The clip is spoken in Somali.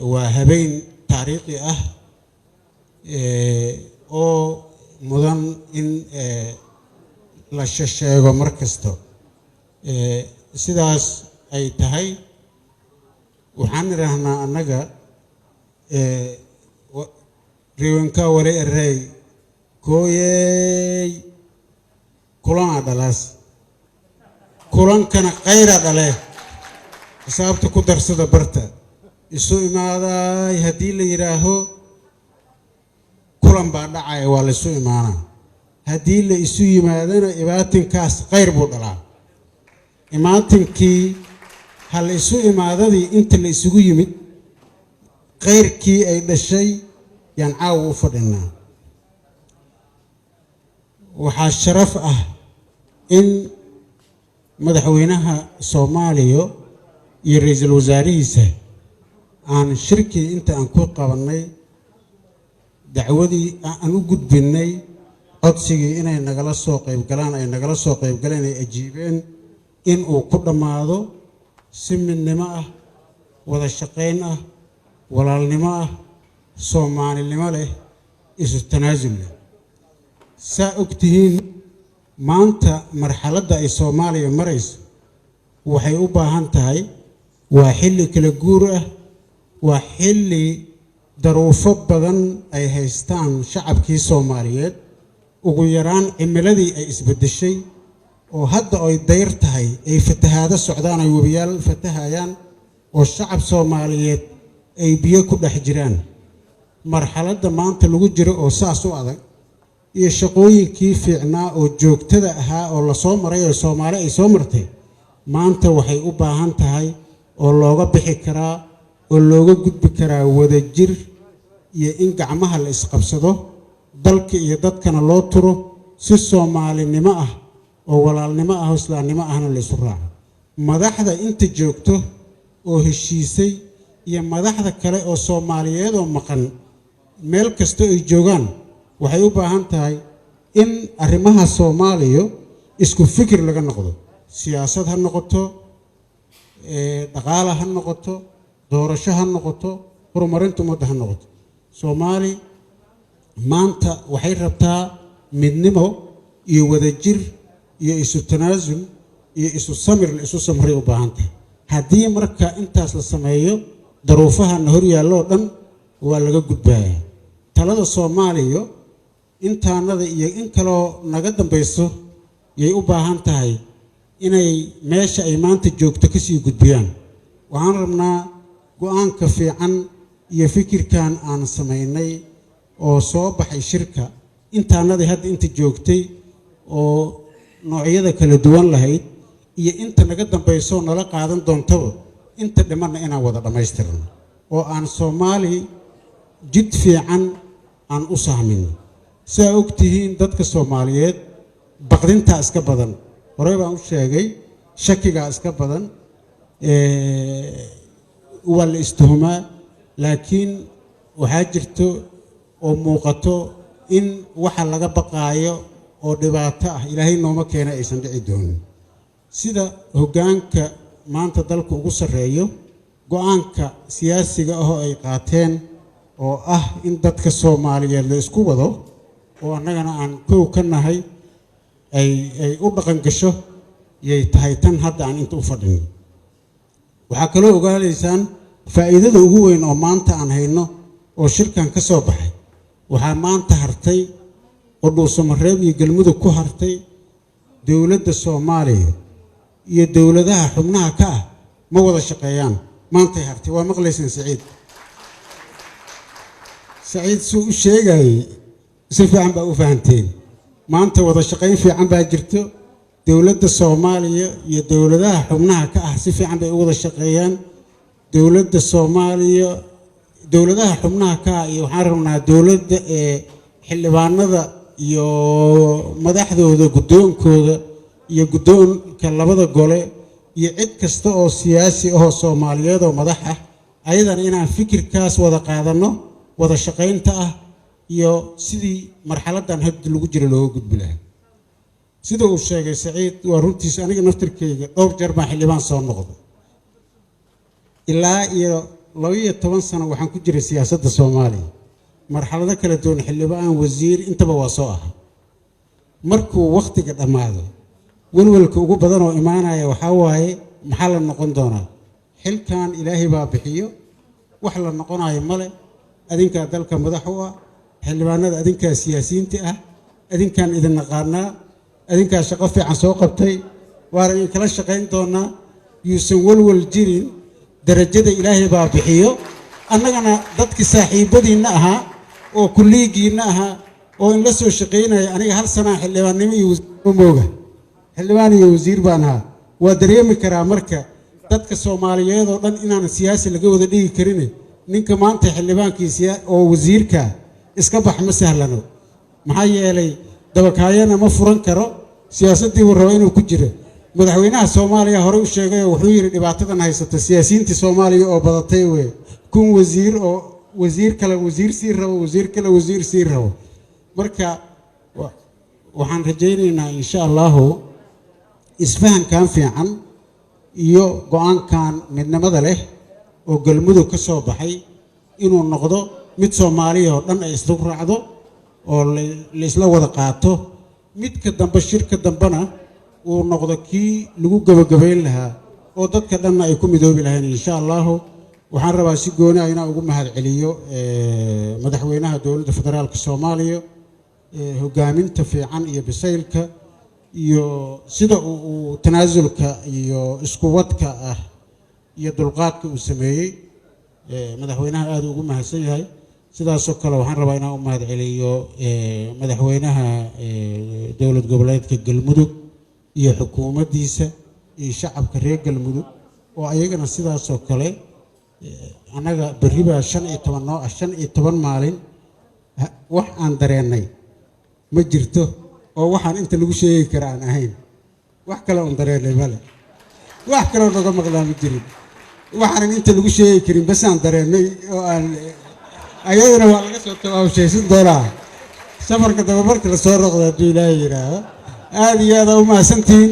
وهبين تاريخي oo mudan in la sheego markasto sidaas ay tahay waxaan rahnaa anaga riwanka wari array kooyay kulan adalas kulan kana qayra dhale xisaabta ku darsada barta isu imaaday hadii la yiraaho kulan baa dhacay waa la isu imaana hadii la isu yimaadana ibaatinkaas qayr buu dhalaa imaatinkii hal isu imaadadii inta la isugu yimid qayrkii ay dhashay yaan caaw u fadhinaa waxaa sharaf ah in madaxweynaha Soomaaliya iyo ra'iisul wasaarihiisa aan shirkii inta aan ku qabanay dacwadii aan u gudbinay codsigii inay nagala soo qayb galaan ay ajiibeen in uu ku dhamaado si midnimo ah wada shaqeyn ah walaalnimo ah Soomaalinimo leh isu tanaasul leh saa ogtihiin maanta marxaladda ay Soomaaliya marayso waxay u baahan tahay waa xilli kala guur ah waa xilli daruufo badan ay haystaan shacabkii Soomaaliyeed ugu yaraan cimiladii ay isbedeshay oo hadda ay dayr tahay ay fatahaado socdaan ay wabiyaal fatahayaan oo shacab Soomaaliyeed ay biyo ku dhex jiraan marxaladda maanta lagu jiro oo saas u adag iyo shaqooyinkii fiicnaa oo joogtada ahaa oo la soo maray oo Soomaali ay soo martay maanta waxay u baahan tahay oo looga bixi karaa oo looga gudbi karaa wada jir iyo in gacmaha la isqabsado dalka iyo dadkana loo turo si Soomaalinimo ah oo walaalnimo ah oo islaamnimo ahna la isu raaco madaxda inta joogto oo heshiisay iyo madaxda kale oo Soomaaliyeed oo maqan meel kasta ay joogaan waxay u baahan tahay in arrimaha Soomaaliya isku fikir laga noqdo siyaasad ha noqoto dhaqaale ha noqoto doorasho ha noqoto horumarinta ummadda ha noqoto Soomaali maanta waxay rabtaa midnimo iyo wadajir iyo isu tanaasul iyo isu samir la isu samray u baahan tahay haddii marka intaas la sameeyo daruufaha hor yaallo dhan waa laga gudbayaa talada Soomaaliya intaanada iyo in kale naga dambayso yay u baahan tahay inay meesha ay maanta joogto ka sii gudbiyaan waxaan rabnaa go'aanka fiican iyo fikirkan aan sameynay oo soo baxay shirka intaanada hadda inta joogtay oo noocyada kala duwan lahayd iyo inta naga dambayso nala qaadan doontaba inta dhimanna inaan wada dhamaystirno oo aan Soomaali jid fiican aan u sahmin saa ogtihiin dadka Soomaaliyeed baqdinta iska badan horey baan u sheegay shakiga iska badan waa la istuhumaa laakiin waxaa jirto oo muuqato in waxa laga baqaayo oo dhibaato ah Ilaahay nooma keena aysan dhici doonin sida hoggaanka maanta dalka ugu sareeyo go'aanka siyaasiga ah oo ay qaateen oo ah in dadka Soomaaliyeed la isku wado oo annagana aan koow ka nahay ay u dhaqan gasho yay tahay tan hadda aan inta u fadhino waxa kale oo ogaaleysaan faa'iidada ugu weyn oo maanta aan hayno oo shirkan ka soo baxay waxa maanta hartay oo Dhuusamareeb iyo Galmudug ku hartay dawladda Soomaaliya iyo dawladaha xubnaha ka ah ma wada shaqeeyaan maanta hartay waa maqlaysan Saciid suu sheegay si fiican baa u fahanteen maanta wada shaqeyn fiican baa jirto dawladda Soomaaliya iyo dawladaha xubnaha ka ah si fiican bay u wada shaqeeyaan dawladda Soomaaliya dawladaha xubnaha ka ah iyo waxaan rabnaa dawladda xildhibaanada iyo madaxdooda guddoonkooda iyo guddoonka labada gole iyo cid kasta oo siyaasi ah oo Soomaaliyeed oo madax ah ayadana inaan fikirkaas wada qaadano wada shaqeynta ah iyo sidii marxaladan hadda lagu jiro loo gudbi lahaa sida uu sheegay Saciid waa runtiis aniga naftirkeyga dhowr jeer baan xildhibaan soo noqday ilaa iyo 12 sano waxaan ku jiray siyaasadda Soomaaliya marxalado kala duwan xildhibaan wasiir intaba waa soo ah markuu waqtiga dhamaado walwalka ugu badan oo imaanaya waxa waaye maxaa la noqon doonaa xilkan ilaahay baa bixiyo wax la noqonayo male adinka dalka madax u ah xildhibaanada adinka siyaasiyiinta ah adinkan idin naqaanaa adinka shaqo fiican soo qabtay waana in kala shaqeyn doonaa yuusan walwal jirin darajada ilaahay baa bixiyo annagana dadkii saaxiibadiina ahaa oo kulligiina ahaa oo in la soo shaqeynaya aniga hal sana xildhibaannimo iyo wasiir mooga xildhibaan iyo wasiir baan ahaa waa dareemi karaa marka dadka Soomaaliyeed oo dhan inaan siyaasi laga wada dhigi karin ninka maanta xildhibaankiisa oo wasiirka iska bax ma sahlano maxaa yeelay dabakaayana ma furan karo siyaasadii uu rabo inuu ku jiro madaxweynaha Soomaaliya hore u sheegay wuxuu yiri dhibaatadan haysata siyaasiyiinta Soomaaliya oo badatay way kun wasiir oo wasiir kale wasiir sii rabo wasiir kale wasiir sii rabo marka waxaan rajaynaynaa insha Allah isfahankan fiican iyo go'aankan midnimada leh oo galmudug ka soo baxay inuu noqdo mid Soomaaliya oo dhan ay isla raacdo oo la isla wada qaato midka dambe shirka dambana uu noqdo kii lagu gabagabeyn lahaa oo dadka dhan ay ku midoobi lahayn insha Allah waxaan rabaa si gooni ah inaan ugu mahad celiyo madaxweynaha dawladda federaalka Soomaaliya hogaaminta fiican iyo bisaylka iyo sida uu tanaasulka iyo isku wadka ah iyo dulqaadka uu sameeyay madaxweynaha aad ugu mahadsan yahay sidaas oo kale waxaan rabaa inaan u mahad celiyo madaxweynaha dawlad goboleedka Galmudug iyo xukuumaddiisa iyo shacabka reer Galmudug oo ayagana sidaas oo kale anaga bariba 15 maalin wax aan dareenay ma jirto oo waxaan inta lagu sheegi karaa aan ahayn wax kale oo dareenay male wax kale oo naga maqlaan jirin waxaan inta lagu sheegi karin bas aan dareenay oo aan ayadana waa laga soo tawaabshaysan doonaa safarka daba markii la soo roqdo Ilaahay yiraahdo aad iyo aad u mahadsantiin